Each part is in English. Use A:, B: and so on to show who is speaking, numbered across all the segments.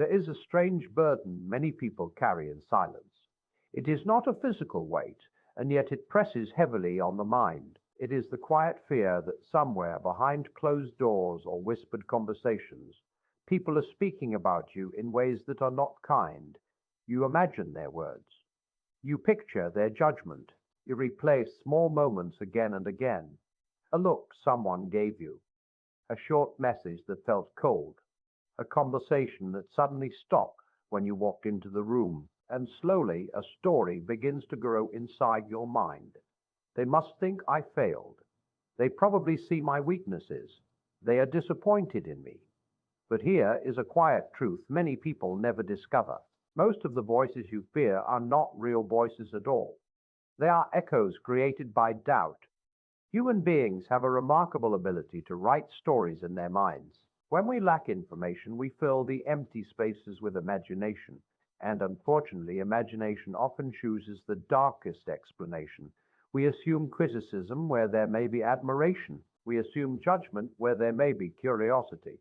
A: There is a strange burden many people carry in silence. It is not a physical weight, and yet it presses heavily on the mind. It is the quiet fear that somewhere behind closed doors or whispered conversations, people are speaking about you in ways that are not kind. You imagine their words. You picture their judgment. You replay small moments again and again. A look someone gave you, a short message that felt cold, a conversation that suddenly stopped when you walked into the room, and slowly a story begins to grow inside your mind. They must think I failed. They probably see my weaknesses. They are disappointed in me. But here is a quiet truth many people never discover. Most of the voices you fear are not real voices at all. They are echoes created by doubt. Human beings have a remarkable ability to write stories in their minds. When we lack information, we fill the empty spaces with imagination. And unfortunately, imagination often chooses the darkest explanation. We assume criticism where there may be admiration. We assume judgment where there may be curiosity.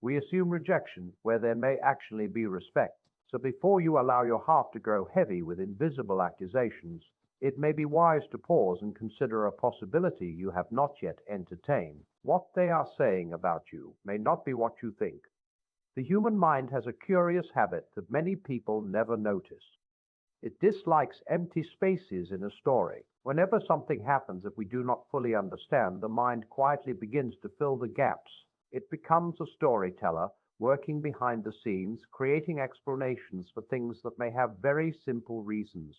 A: We assume rejection where there may actually be respect. So before you allow your heart to grow heavy with invisible accusations, it may be wise to pause and consider a possibility you have not yet entertained. What they are saying about you may not be what you think. The human mind has a curious habit that many people never notice. It dislikes empty spaces in a story. Whenever something happens that we do not fully understand, the mind quietly begins to fill the gaps. It becomes a storyteller, working behind the scenes, creating explanations for things that may have very simple reasons.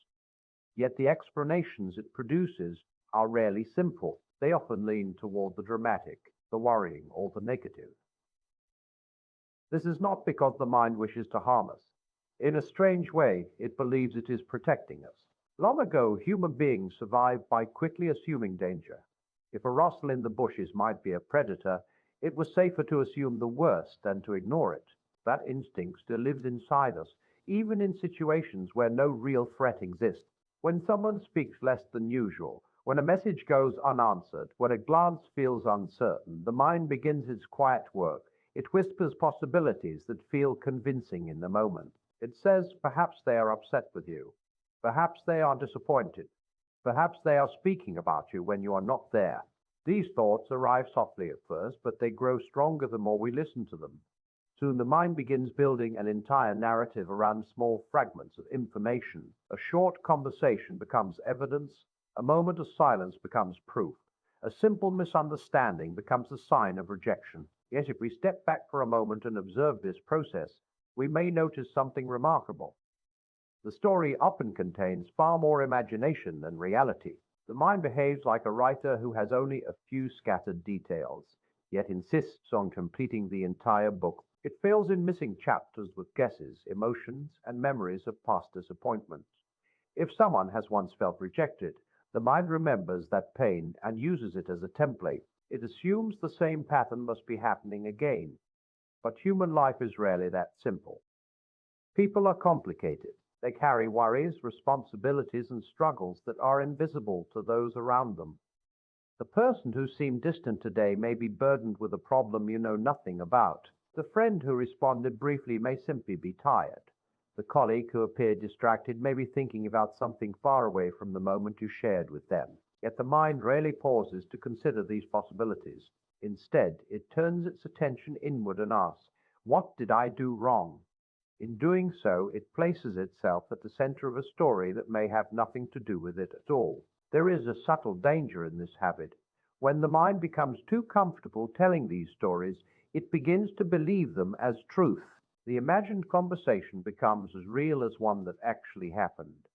A: Yet the explanations it produces are rarely simple. They often lean toward the dramatic, the worrying, or the negative. This is not because the mind wishes to harm us. In a strange way, it believes it is protecting us. Long ago, human beings survived by quickly assuming danger. If a rustle in the bushes might be a predator, it was safer to assume the worst than to ignore it. That instinct still lives inside us, even in situations where no real threat exists. When someone speaks less than usual, when a message goes unanswered, when a glance feels uncertain, the mind begins its quiet work. It whispers possibilities that feel convincing in the moment. It says, perhaps they are upset with you. Perhaps they are disappointed. Perhaps they are speaking about you when you are not there. These thoughts arrive softly at first, but they grow stronger the more we listen to them. Soon the mind begins building an entire narrative around small fragments of information. A short conversation becomes evidence. A moment of silence becomes proof. A simple misunderstanding becomes a sign of rejection. Yet if we step back for a moment and observe this process, we may notice something remarkable. The story often contains far more imagination than reality. The mind behaves like a writer who has only a few scattered details, yet insists on completing the entire book. It fills in missing chapters with guesses, emotions, and memories of past disappointments. If someone has once felt rejected, the mind remembers that pain and uses it as a template. It assumes the same pattern must be happening again. But human life is rarely that simple. People are complicated. They carry worries, responsibilities, and struggles that are invisible to those around them. The person who seemed distant today may be burdened with a problem you know nothing about. The friend who responded briefly may simply be tired. The colleague who appeared distracted may be thinking about something far away from the moment you shared with them. Yet the mind rarely pauses to consider these possibilities. Instead, it turns its attention inward and asks, what did I do wrong? In doing so, it places itself at the center of a story that may have nothing to do with it at all. There is a subtle danger in this habit. When the mind becomes too comfortable telling these stories, it begins to believe them as truth. The imagined conversation becomes as real as one that actually happened.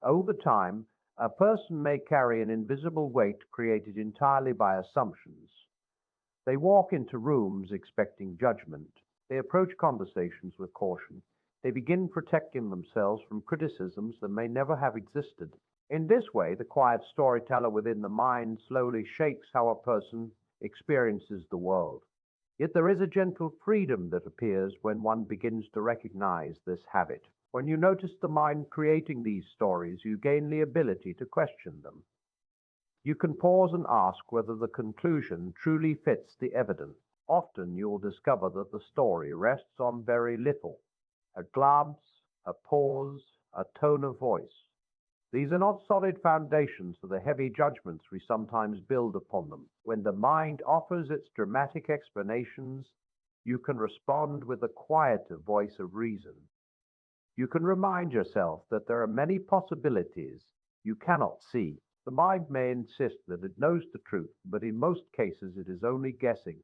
A: Over time, a person may carry an invisible weight created entirely by assumptions. They walk into rooms expecting judgment. They approach conversations with caution. They begin protecting themselves from criticisms that may never have existed. In this way, the quiet storyteller within the mind slowly shapes how a person experiences the world. Yet there is a gentle freedom that appears when one begins to recognize this habit. When you notice the mind creating these stories, you gain the ability to question them. You can pause and ask whether the conclusion truly fits the evidence. Often you will discover that the story rests on very little. a glance, a pause, a tone of voice. These are not solid foundations for the heavy judgments we sometimes build upon them. When the mind offers its dramatic explanations, you can respond with a quieter voice of reason. You can remind yourself that there are many possibilities you cannot see. The mind may insist that it knows the truth, but in most cases it is only guessing.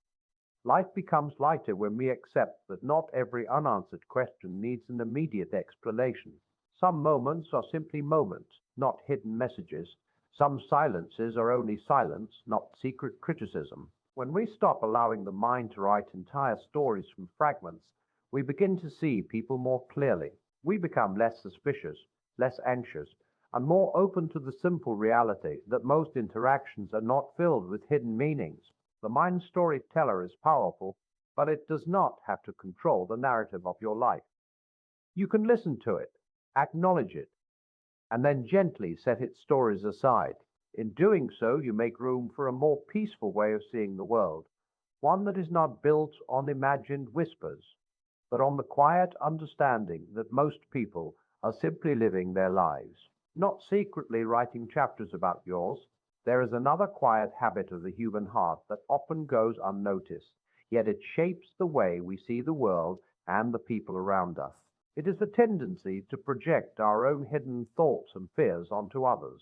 A: Life becomes lighter when we accept that not every unanswered question needs an immediate explanation. Some moments are simply moments, not hidden messages. Some silences are only silence, not secret criticism. When we stop allowing the mind to write entire stories from fragments, we begin to see people more clearly. We become less suspicious, less anxious, and more open to the simple reality that most interactions are not filled with hidden meanings. The mind storyteller is powerful, but it does not have to control the narrative of your life. You can listen to it, acknowledge it, and then gently set its stories aside. In doing so, you make room for a more peaceful way of seeing the world, one that is not built on imagined whispers, but on the quiet understanding that most people are simply living their lives, not secretly writing chapters about yours. There is another quiet habit of the human heart that often goes unnoticed, yet it shapes the way we see the world and the people around us. It is the tendency to project our own hidden thoughts and fears onto others.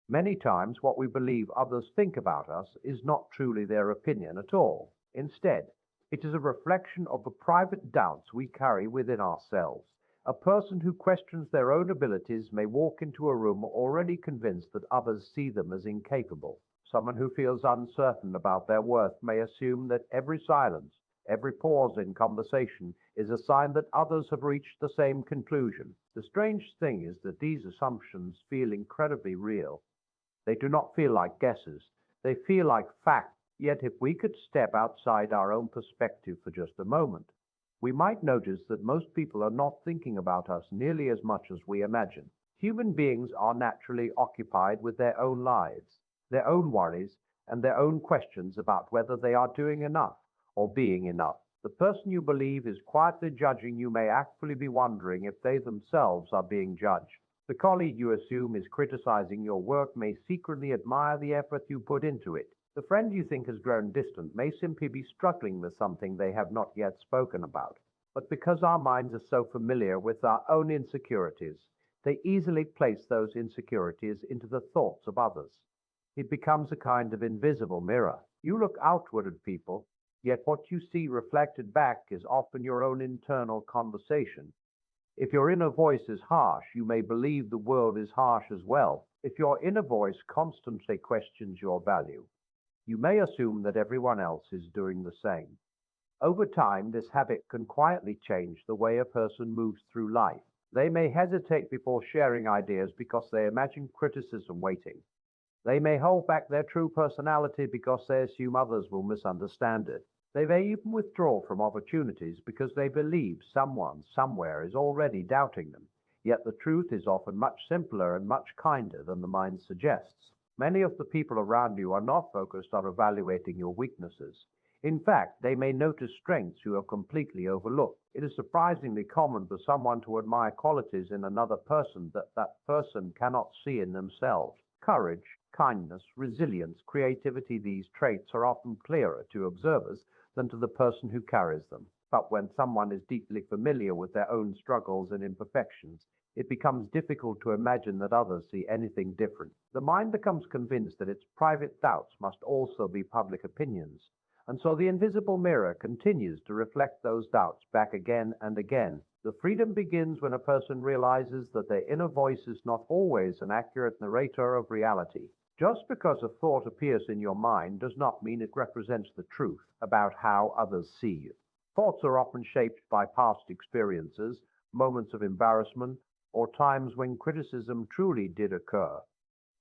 A: Many times, what we believe others think about us is not truly their opinion at all. Instead, it is a reflection of the private doubts we carry within ourselves. A person who questions their own abilities may walk into a room already convinced that others see them as incapable. Someone who feels uncertain about their worth may assume that every silence, every pause in conversation is a sign that others have reached the same conclusion. The strange thing is that these assumptions feel incredibly real. They do not feel like guesses. They feel like fact. Yet if we could step outside our own perspective for just a moment, we might notice that most people are not thinking about us nearly as much as we imagine. Human beings are naturally occupied with their own lives, their own worries, and their own questions about whether they are doing enough or being enough. The person you believe is quietly judging you may actually be wondering if they themselves are being judged. The colleague you assume is criticizing your work may secretly admire the effort you put into it. The friend you think has grown distant may simply be struggling with something they have not yet spoken about. But because our minds are so familiar with our own insecurities, they easily place those insecurities into the thoughts of others. It becomes a kind of invisible mirror. You look outward at people, yet what you see reflected back is often your own internal conversation. If your inner voice is harsh, you may believe the world is harsh as well. If your inner voice constantly questions your value, you may assume that everyone else is doing the same. Over time, this habit can quietly change the way a person moves through life. They may hesitate before sharing ideas because they imagine criticism waiting. They may hold back their true personality because they assume others will misunderstand it. They may even withdraw from opportunities because they believe someone somewhere is already doubting them. Yet the truth is often much simpler and much kinder than the mind suggests. Many of the people around you are not focused on evaluating your weaknesses. In fact, they may notice strengths you have completely overlooked. It is surprisingly common for someone to admire qualities in another person that that person cannot see in themselves. Courage, kindness, resilience, creativity, these traits are often clearer to observers than to the person who carries them. But when someone is deeply familiar with their own struggles and imperfections, it becomes difficult to imagine that others see anything different. The mind becomes convinced that its private doubts must also be public opinions, and so the invisible mirror continues to reflect those doubts back again and again. The freedom begins when a person realizes that their inner voice is not always an accurate narrator of reality. Just because a thought appears in your mind does not mean it represents the truth about how others see you. Thoughts are often shaped by past experiences, moments of embarrassment, or times when criticism truly did occur.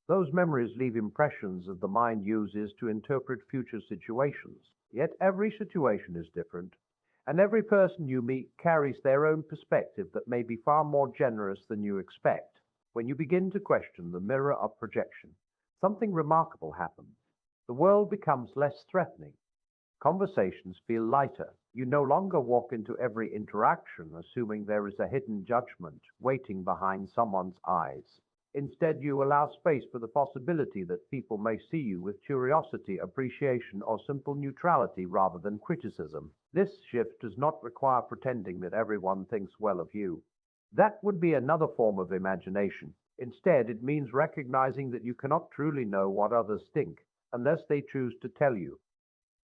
A: Those memories leave impressions that the mind uses to interpret future situations. Yet every situation is different, and every person you meet carries their own perspective that may be far more generous than you expect. When you begin to question the mirror of projection, something remarkable happens. The world becomes less threatening. Conversations feel lighter. You no longer walk into every interaction assuming there is a hidden judgment waiting behind someone's eyes. Instead, you allow space for the possibility that people may see you with curiosity, appreciation, or simple neutrality rather than criticism. This shift does not require pretending that everyone thinks well of you. That would be another form of imagination. Instead, it means recognizing that you cannot truly know what others think unless they choose to tell you.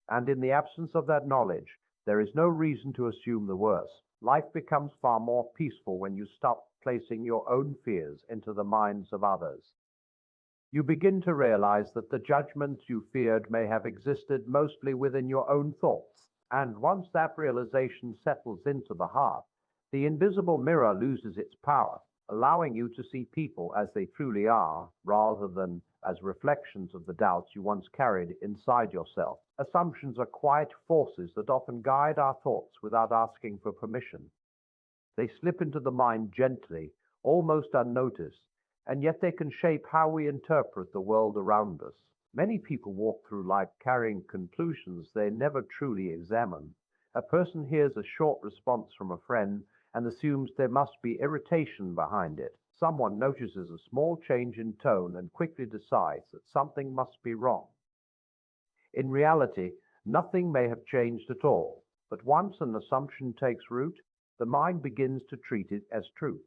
A: And in the absence of that knowledge, there is no reason to assume the worst. Life becomes far more peaceful when you stop placing your own fears into the minds of others. You begin to realize that the judgments you feared may have existed mostly within your own thoughts. And once that realization settles into the heart, the invisible mirror loses its power, allowing you to see people as they truly are, rather than as reflections of the doubts you once carried inside yourself. Assumptions are quiet forces that often guide our thoughts without asking for permission. They slip into the mind gently, almost unnoticed, and yet they can shape how we interpret the world around us. Many people walk through life carrying conclusions they never truly examine. A person hears a short response from a friend and assumes there must be irritation behind it. Someone notices a small change in tone and quickly decides that something must be wrong. In reality, nothing may have changed at all, but once an assumption takes root, the mind begins to treat it as truth.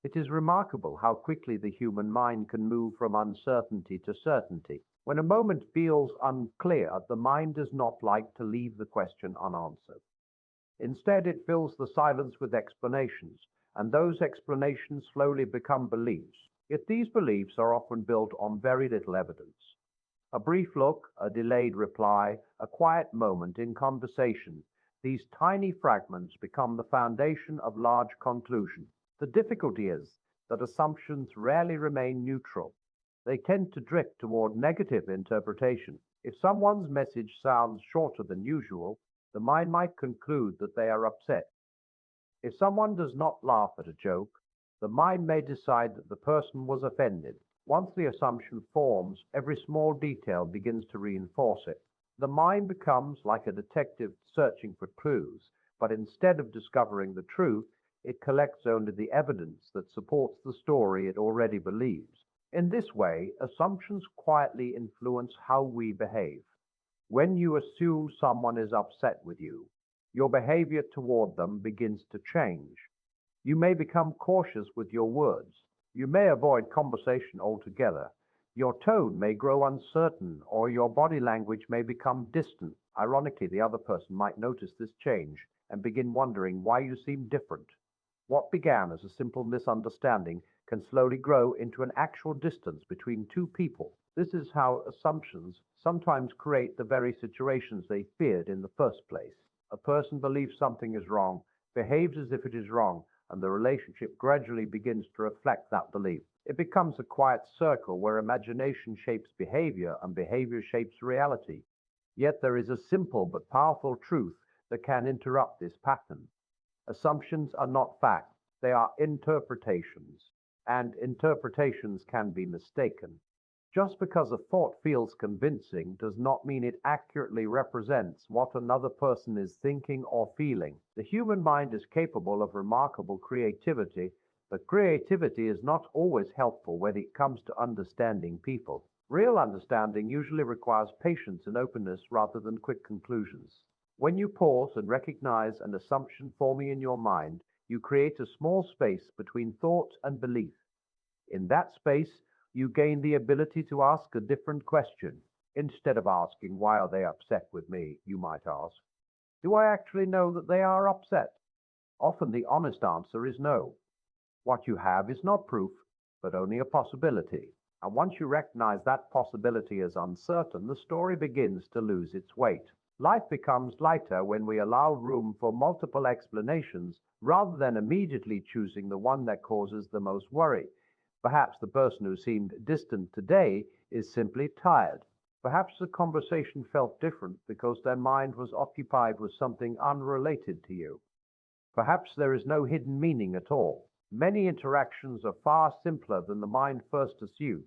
A: It is remarkable how quickly the human mind can move from uncertainty to certainty. When a moment feels unclear, the mind does not like to leave the question unanswered. Instead, it fills the silence with explanations, and those explanations slowly become beliefs. Yet these beliefs are often built on very little evidence. A brief look, a delayed reply, a quiet moment in conversation, these tiny fragments become the foundation of large conclusions. The difficulty is that assumptions rarely remain neutral. They tend to drift toward negative interpretation. If someone's message sounds shorter than usual, the mind might conclude that they are upset. If someone does not laugh at a joke, the mind may decide that the person was offended. Once the assumption forms, every small detail begins to reinforce it. The mind becomes like a detective searching for clues, but instead of discovering the truth, it collects only the evidence that supports the story it already believes. In this way, assumptions quietly influence how we behave. When you assume someone is upset with you, your behavior toward them begins to change. You may become cautious with your words. You may avoid conversation altogether. Your tone may grow uncertain, or your body language may become distant. Ironically, the other person might notice this change and begin wondering why you seem different. What began as a simple misunderstanding can slowly grow into an actual distance between two people. This is how assumptions sometimes create the very situations they feared in the first place. A person believes something is wrong, behaves as if it is wrong, and the relationship gradually begins to reflect that belief. It becomes a quiet circle where imagination shapes behavior and behavior shapes reality. Yet there is a simple but powerful truth that can interrupt this pattern. Assumptions are not facts, they are interpretations, and interpretations can be mistaken. Just because a thought feels convincing does not mean it accurately represents what another person is thinking or feeling. The human mind is capable of remarkable creativity, but creativity is not always helpful when it comes to understanding people. Real understanding usually requires patience and openness rather than quick conclusions. When you pause and recognize an assumption forming in your mind, you create a small space between thought and belief. In that space, you gain the ability to ask a different question. Instead of asking, "Why are they upset with me?" you might ask, "Do I actually know that they are upset?" Often the honest answer is no. What you have is not proof, but only a possibility. And once you recognize that possibility as uncertain, the story begins to lose its weight. Life becomes lighter when we allow room for multiple explanations rather than immediately choosing the one that causes the most worry. Perhaps the person who seemed distant today is simply tired. Perhaps the conversation felt different because their mind was occupied with something unrelated to you. Perhaps there is no hidden meaning at all. Many interactions are far simpler than the mind first assumes.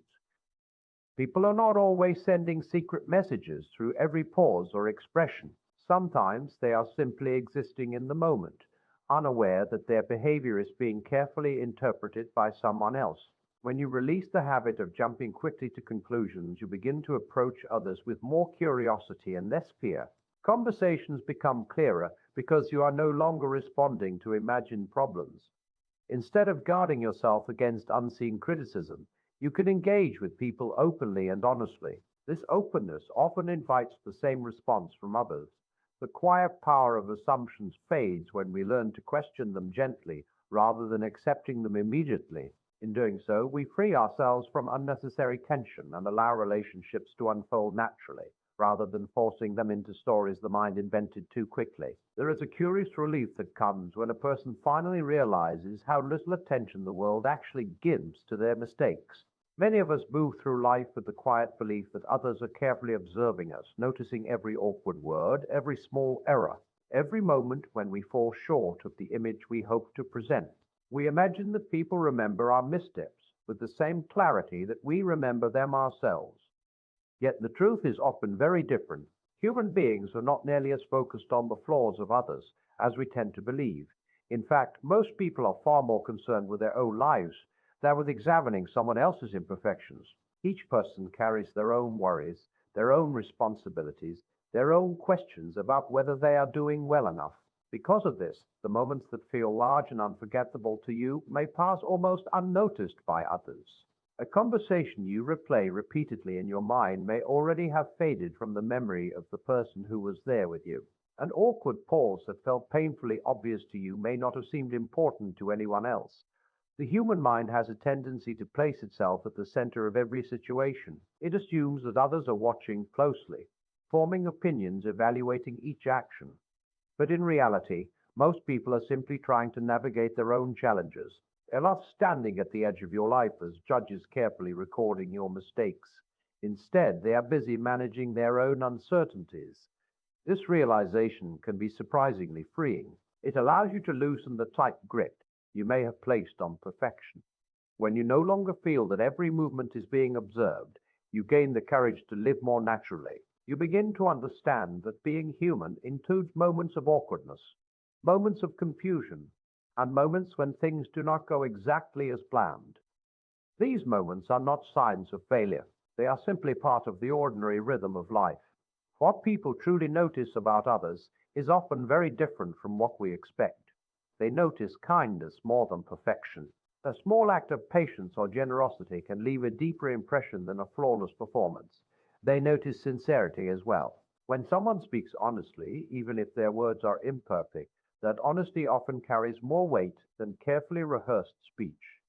A: People are not always sending secret messages through every pause or expression. Sometimes they are simply existing in the moment, unaware that their behavior is being carefully interpreted by someone else. When you release the habit of jumping quickly to conclusions, you begin to approach others with more curiosity and less fear. Conversations become clearer because you are no longer responding to imagined problems. Instead of guarding yourself against unseen criticism, you can engage with people openly and honestly. This openness often invites the same response from others. The quiet power of assumptions fades when we learn to question them gently rather than accepting them immediately. In doing so, we free ourselves from unnecessary tension and allow relationships to unfold naturally, rather than forcing them into stories the mind invented too quickly. There is a curious relief that comes when a person finally realizes how little attention the world actually gives to their mistakes. Many of us move through life with the quiet belief that others are carefully observing us, noticing every awkward word, every small error, every moment when we fall short of the image we hope to present. We imagine that people remember our missteps with the same clarity that we remember them ourselves. Yet the truth is often very different. Human beings are not nearly as focused on the flaws of others as we tend to believe. In fact, most people are far more concerned with their own lives than with examining someone else's imperfections. Each person carries their own worries, their own responsibilities, their own questions about whether they are doing well enough. Because of this, the moments that feel large and unforgettable to you may pass almost unnoticed by others. A conversation you replay repeatedly in your mind may already have faded from the memory of the person who was there with you. An awkward pause that felt painfully obvious to you may not have seemed important to anyone else. The human mind has a tendency to place itself at the center of every situation. It assumes that others are watching closely, forming opinions, evaluating each action. But in reality, most people are simply trying to navigate their own challenges. They're not standing at the edge of your life as judges carefully recording your mistakes. Instead, they are busy managing their own uncertainties. This realization can be surprisingly freeing. It allows you to loosen the tight grip you may have placed on perfection. When you no longer feel that every movement is being observed, you gain the courage to live more naturally. You begin to understand that being human includes moments of awkwardness, moments of confusion, and moments when things do not go exactly as planned. These moments are not signs of failure. They are simply part of the ordinary rhythm of life. What people truly notice about others is often very different from what we expect. They notice kindness more than perfection. A small act of patience or generosity can leave a deeper impression than a flawless performance. They notice sincerity as well. When someone speaks honestly, even if their words are imperfect, that honesty often carries more weight than carefully rehearsed speech.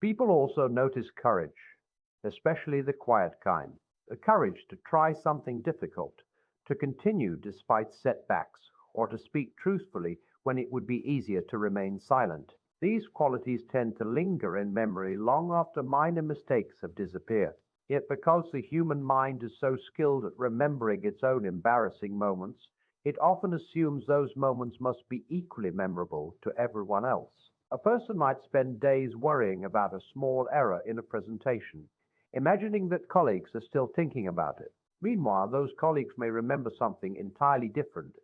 A: People also notice courage, especially the quiet kind, the courage to try something difficult, to continue despite setbacks, or to speak truthfully when it would be easier to remain silent. These qualities tend to linger in memory long after minor mistakes have disappeared. Yet because the human mind is so skilled at remembering its own embarrassing moments, it often assumes those moments must be equally memorable to everyone else. A person might spend days worrying about a small error in a presentation, imagining that colleagues are still thinking about it. Meanwhile, those colleagues may remember something entirely different,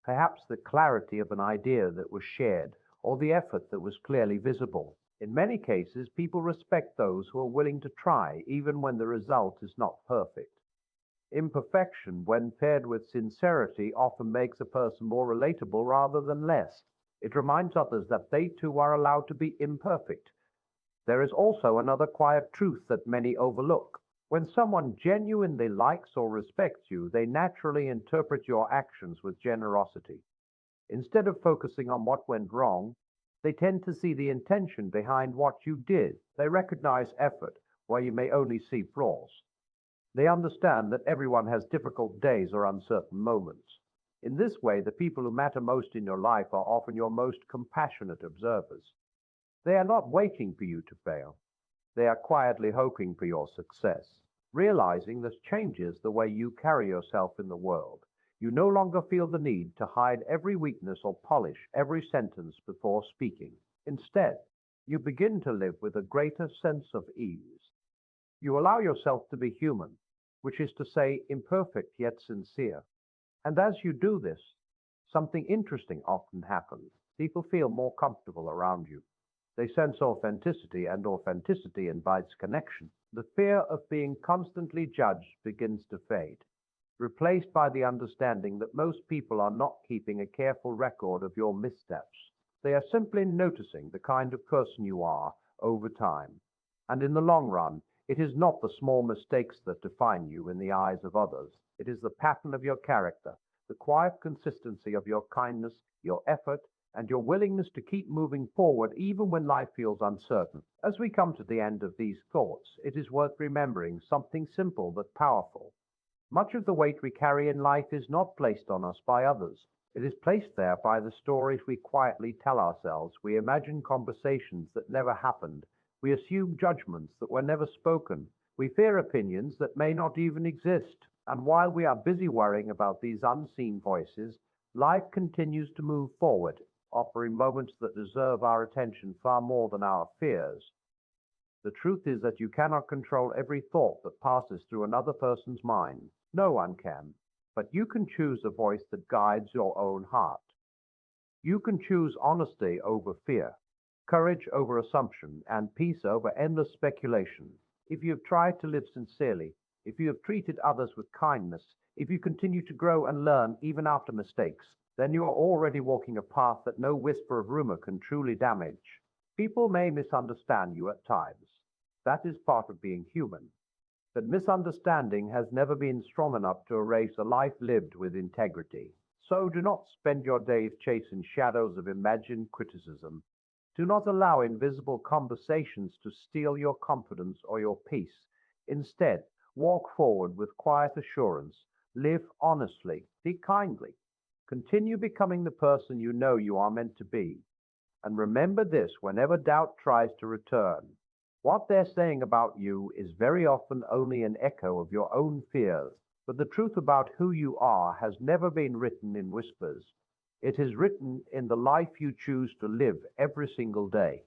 A: perhaps the clarity of an idea that was shared or the effort that was clearly visible. In many cases, people respect those who are willing to try, even when the result is not perfect. Imperfection, when paired with sincerity, often makes a person more relatable rather than less. It reminds others that they too are allowed to be imperfect. There is also another quiet truth that many overlook. When someone genuinely likes or respects you, they naturally interpret your actions with generosity. Instead of focusing on what went wrong, they tend to see the intention behind what you did. They recognize effort where you may only see flaws. They understand that everyone has difficult days or uncertain moments. In this way, the people who matter most in your life are often your most compassionate observers. They are not waiting for you to fail. They are quietly hoping for your success. Realizing this changes the way you carry yourself in the world. You no longer feel the need to hide every weakness or polish every sentence before speaking. Instead, you begin to live with a greater sense of ease. You allow yourself to be human, which is to say imperfect yet sincere. And as you do this, something interesting often happens. People feel more comfortable around you. They sense authenticity, and authenticity invites connection. The fear of being constantly judged begins to fade, replaced by the understanding that most people are not keeping a careful record of your missteps. They are simply noticing the kind of person you are over time. And in the long run, it is not the small mistakes that define you in the eyes of others. It is the pattern of your character, the quiet consistency of your kindness, your effort, and your willingness to keep moving forward even when life feels uncertain. As we come to the end of these thoughts, it is worth remembering something simple but powerful. Much of the weight we carry in life is not placed on us by others. It is placed there by the stories we quietly tell ourselves. We imagine conversations that never happened. We assume judgments that were never spoken. We fear opinions that may not even exist. And while we are busy worrying about these unseen voices, life continues to move forward, offering moments that deserve our attention far more than our fears. The truth is that you cannot control every thought that passes through another person's mind. No one can. But you can choose the voice that guides your own heart. You can choose honesty over fear, courage over assumption, and peace over endless speculation. If you have tried to live sincerely, if you have treated others with kindness, if you continue to grow and learn even after mistakes, then you are already walking a path that no whisper of rumor can truly damage. People may misunderstand you at times. That is part of being human. But misunderstanding has never been strong enough to erase a life lived with integrity. So do not spend your days chasing shadows of imagined criticism. Do not allow invisible conversations to steal your confidence or your peace. Instead, walk forward with quiet assurance. Live honestly. Be kindly. Continue becoming the person you know you are meant to be. And remember this whenever doubt tries to return. What they're saying about you is very often only an echo of your own fears, but the truth about who you are has never been written in whispers. It is written in the life you choose to live every single day.